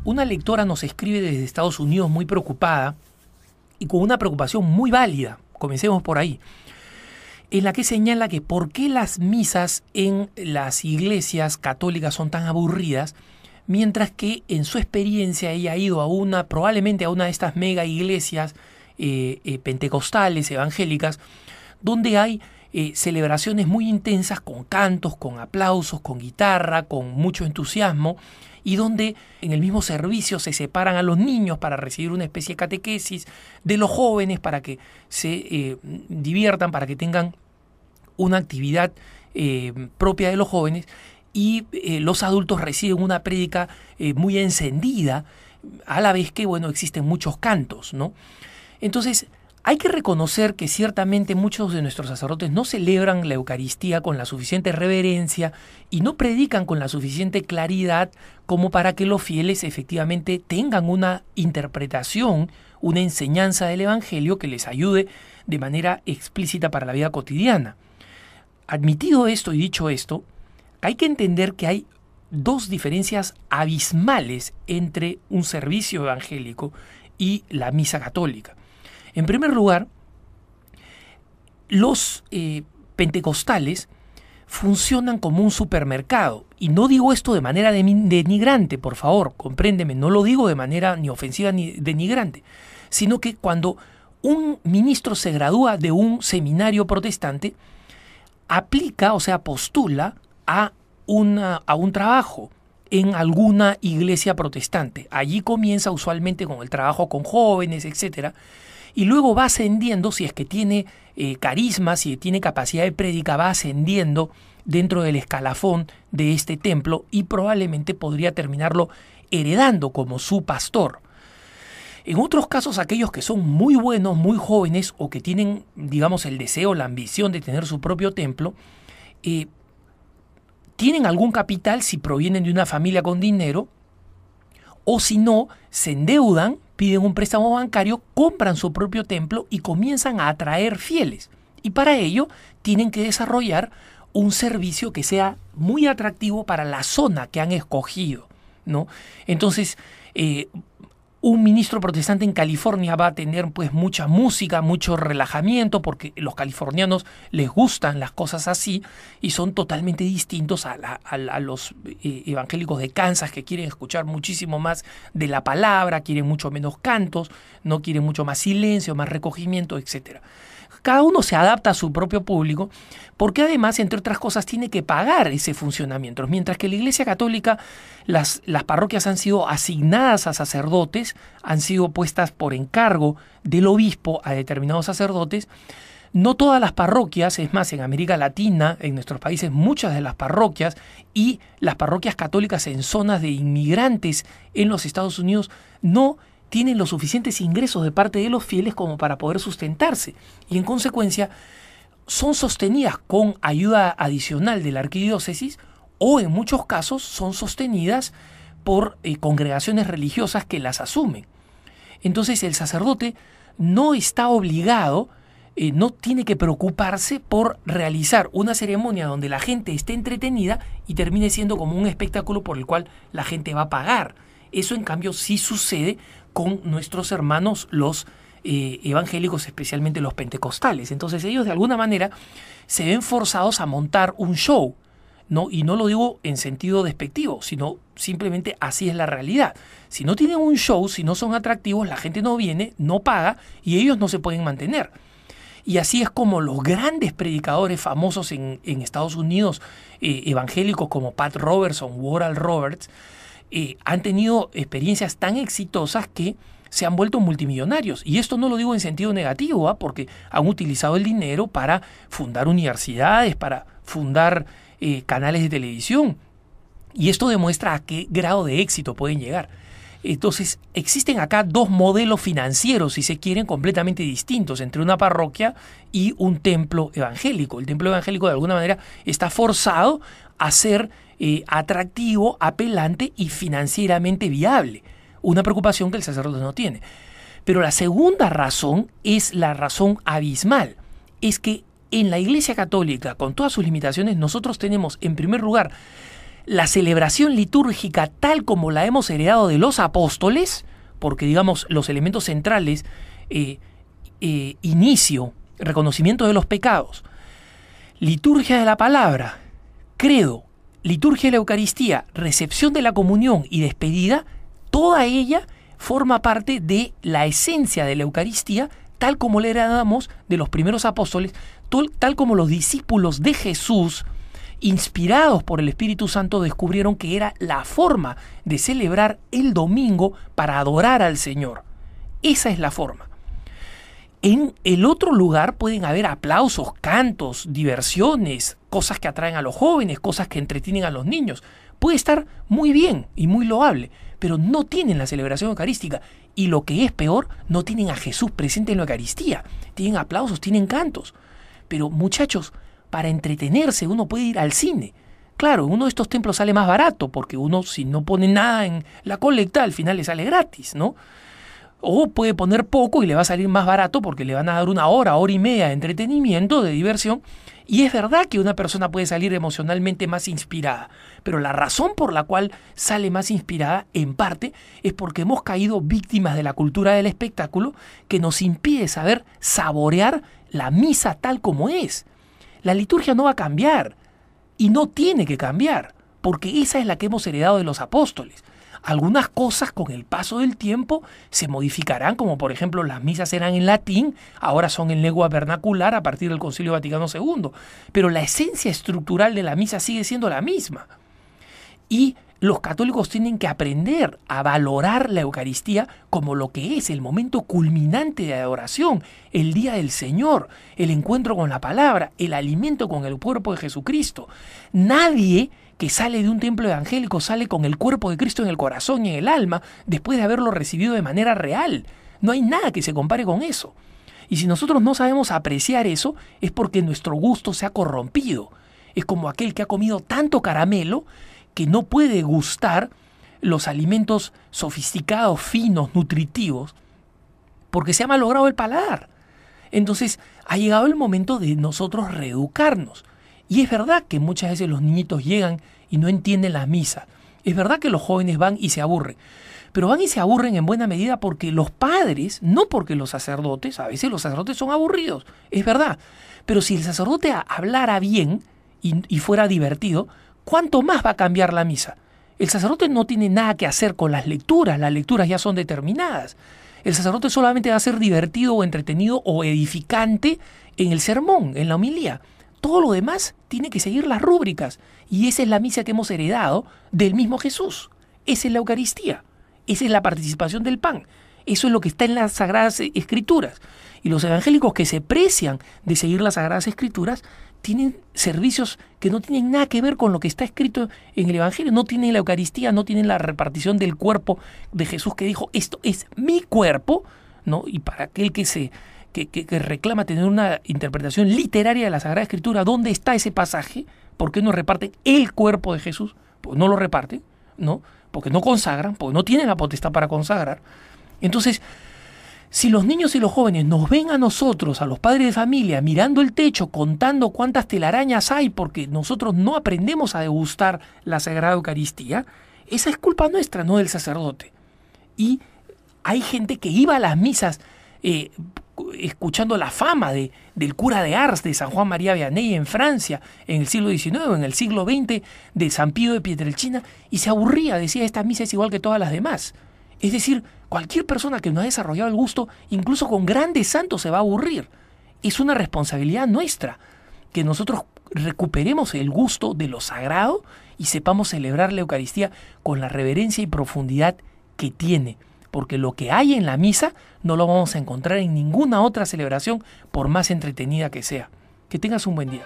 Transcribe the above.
una lectora nos escribe desde Estados Unidos muy preocupada y con una preocupación muy válida, comencemos por ahí, en la que señala que por qué las misas en las iglesias católicas son tan aburridas, mientras que en su experiencia ella ha ido probablemente a una de estas mega iglesias pentecostales, evangélicas, donde hay celebraciones muy intensas con cantos, con aplausos, con guitarra, con mucho entusiasmo, y donde en el mismo servicio se separan a los niños para recibir una especie de catequesis, de los jóvenes para que se diviertan, para que tengan una actividad propia de los jóvenes, y los adultos reciben una prédica muy encendida, a la vez que, bueno, existen muchos cantos, ¿no? Entonces, hay que reconocer que ciertamente muchos de nuestros sacerdotes no celebran la Eucaristía con la suficiente reverencia y no predican con la suficiente claridad como para que los fieles efectivamente tengan una interpretación, una enseñanza del Evangelio que les ayude de manera explícita para la vida cotidiana. Admitido esto y dicho esto, hay que entender que hay dos diferencias abismales entre un servicio evangélico y la misa católica. En primer lugar, los pentecostales funcionan como un supermercado. Y no digo esto de manera denigrante, por favor, compréndeme, no lo digo de manera ni ofensiva ni denigrante, sino que cuando un ministro se gradúa de un seminario protestante, aplica, o sea, postula a un trabajo en alguna iglesia protestante. Allí comienza usualmente con el trabajo con jóvenes, etcétera, y luego va ascendiendo, si es que tiene carisma, si tiene capacidad de prédica, va ascendiendo dentro del escalafón de este templo y probablemente podría terminarlo heredando como su pastor. En otros casos, aquellos que son muy buenos, muy jóvenes o que tienen, digamos, el deseo, la ambición de tener su propio templo, tienen algún capital si provienen de una familia con dinero, o si no, se endeudan, piden un préstamo bancario, compran su propio templo y comienzan a atraer fieles. Y para ello tienen que desarrollar un servicio que sea muy atractivo para la zona que han escogido, ¿no? Entonces, un ministro protestante en California va a tener pues mucha música, mucho relajamiento, porque los californianos les gustan las cosas así y son totalmente distintos a los evangélicos de Kansas, que quieren escuchar muchísimo más de la palabra, quieren mucho menos cantos, no quieren mucho más silencio, más recogimiento, etcétera. Cada uno se adapta a su propio público, porque además, entre otras cosas, tiene que pagar ese funcionamiento. Mientras que la Iglesia Católica, las parroquias han sido asignadas a sacerdotes, han sido puestas por encargo del obispo a determinados sacerdotes. No todas las parroquias, es más, en América Latina, en nuestros países, muchas de las parroquias y las parroquias católicas en zonas de inmigrantes en los Estados Unidos no tienen los suficientes ingresos de parte de los fieles como para poder sustentarse, y en consecuencia son sostenidas con ayuda adicional de la arquidiócesis, o en muchos casos son sostenidas por congregaciones religiosas que las asumen. Entonces el sacerdote no está obligado, no tiene que preocuparse por realizar una ceremonia donde la gente esté entretenida y termine siendo como un espectáculo por el cual la gente va a pagar. Eso en cambio sí sucede con nuestros hermanos los evangélicos, especialmente los pentecostales. Entonces ellos de alguna manera se ven forzados a montar un show, ¿no? Y no lo digo en sentido despectivo, sino simplemente así es la realidad. Si no tienen un show, si no son atractivos, la gente no viene, no paga y ellos no se pueden mantener. Y así es como los grandes predicadores famosos en Estados Unidos, evangélicos como Pat Robertson, Oral Roberts, han tenido experiencias tan exitosas que se han vuelto multimillonarios. Y esto no lo digo en sentido negativo, porque han utilizado el dinero para fundar universidades, para fundar canales de televisión. Y esto demuestra a qué grado de éxito pueden llegar. Entonces, existen acá dos modelos financieros, si se quieren, completamente distintos entre una parroquia y un templo evangélico. El templo evangélico, de alguna manera, está forzado a ser atractivo, apelante y financieramente viable. Una preocupación que el sacerdote no tiene. Pero la segunda razón es la razón abismal. Es que en la Iglesia Católica, con todas sus limitaciones, nosotros tenemos, en primer lugar, la celebración litúrgica tal como la hemos heredado de los apóstoles, porque digamos los elementos centrales, inicio, reconocimiento de los pecados, liturgia de la palabra, credo, liturgia de la Eucaristía, recepción de la comunión y despedida, toda ella forma parte de la esencia de la Eucaristía, tal como la heredamos de los primeros apóstoles, tal como los discípulos de Jesús, inspirados por el Espíritu Santo, descubrieron que era la forma de celebrar el domingo para adorar al Señor. Esa es la forma. En el otro lugar pueden haber aplausos, cantos, diversiones, cosas que atraen a los jóvenes, cosas que entretienen a los niños. Puede estar muy bien y muy loable, pero no tienen la celebración eucarística. Y lo que es peor, no tienen a Jesús presente en la Eucaristía. Tienen aplausos, tienen cantos. Pero muchachos, para entretenerse uno puede ir al cine. Claro, uno de estos templos sale más barato, porque uno si no pone nada en la colecta, al final le sale gratis, ¿no? O puede poner poco y le va a salir más barato porque le van a dar una hora, hora y media de entretenimiento, de diversión. Y es verdad que una persona puede salir emocionalmente más inspirada, pero la razón por la cual sale más inspirada, en parte, es porque hemos caído víctimas de la cultura del espectáculo que nos impide saber saborear la misa tal como es. La liturgia no va a cambiar y no tiene que cambiar, porque esa es la que hemos heredado de los apóstoles. Algunas cosas con el paso del tiempo se modificarán, como por ejemplo las misas eran en latín, ahora son en lengua vernacular a partir del Concilio Vaticano II, pero la esencia estructural de la misa sigue siendo la misma. Y los católicos tienen que aprender a valorar la Eucaristía como lo que es el momento culminante de adoración, el día del Señor, el encuentro con la palabra, el alimento con el cuerpo de Jesucristo. Nadie que sale de un templo evangélico sale con el cuerpo de Cristo en el corazón y en el alma después de haberlo recibido de manera real. No hay nada que se compare con eso. Y si nosotros no sabemos apreciar eso, es porque nuestro gusto se ha corrompido. Es como aquel que ha comido tanto caramelo que no puede gustar los alimentos sofisticados, finos, nutritivos, porque se ha malogrado el paladar. Entonces ha llegado el momento de nosotros reeducarnos. Y es verdad que muchas veces los niñitos llegan y no entienden la misa. Es verdad que los jóvenes van y se aburren. Pero van y se aburren en buena medida porque los padres, no porque los sacerdotes, a veces los sacerdotes son aburridos, es verdad. Pero si el sacerdote hablara bien y fuera divertido, ¿cuánto más va a cambiar la misa? El sacerdote no tiene nada que hacer con las lecturas ya son determinadas. El sacerdote solamente va a ser divertido o entretenido o edificante en el sermón, en la homilía. Todo lo demás tiene que seguir las rúbricas. Y esa es la misa que hemos heredado del mismo Jesús. Esa es la Eucaristía. Esa es la participación del pan. Eso es lo que está en las Sagradas Escrituras. Y los evangélicos que se precian de seguir las Sagradas Escrituras tienen servicios que no tienen nada que ver con lo que está escrito en el Evangelio. No tienen la Eucaristía, no tienen la repartición del cuerpo de Jesús que dijo, esto es mi cuerpo, ¿no? Y para aquel que reclama tener una interpretación literaria de la Sagrada Escritura, ¿dónde está ese pasaje? ¿Por qué no reparten el cuerpo de Jesús? Pues no lo reparten, ¿no? Porque no consagran, porque no tienen la potestad para consagrar. Entonces, si los niños y los jóvenes nos ven a nosotros, a los padres de familia, mirando el techo, contando cuántas telarañas hay porque nosotros no aprendemos a degustar la Sagrada Eucaristía, esa es culpa nuestra, no del sacerdote. Y hay gente que iba a las misas escuchando la fama del cura de Ars, de San Juan María Vianney en Francia, en el siglo XIX, en el siglo XX, de San Pío de Pietrelcina, y se aburría, decía, esta misa es igual que todas las demás. Es decir, cualquier persona que no ha desarrollado el gusto, incluso con grandes santos, se va a aburrir. Es una responsabilidad nuestra que nosotros recuperemos el gusto de lo sagrado y sepamos celebrar la Eucaristía con la reverencia y profundidad que tiene. Porque lo que hay en la misa no lo vamos a encontrar en ninguna otra celebración, por más entretenida que sea. Que tengas un buen día.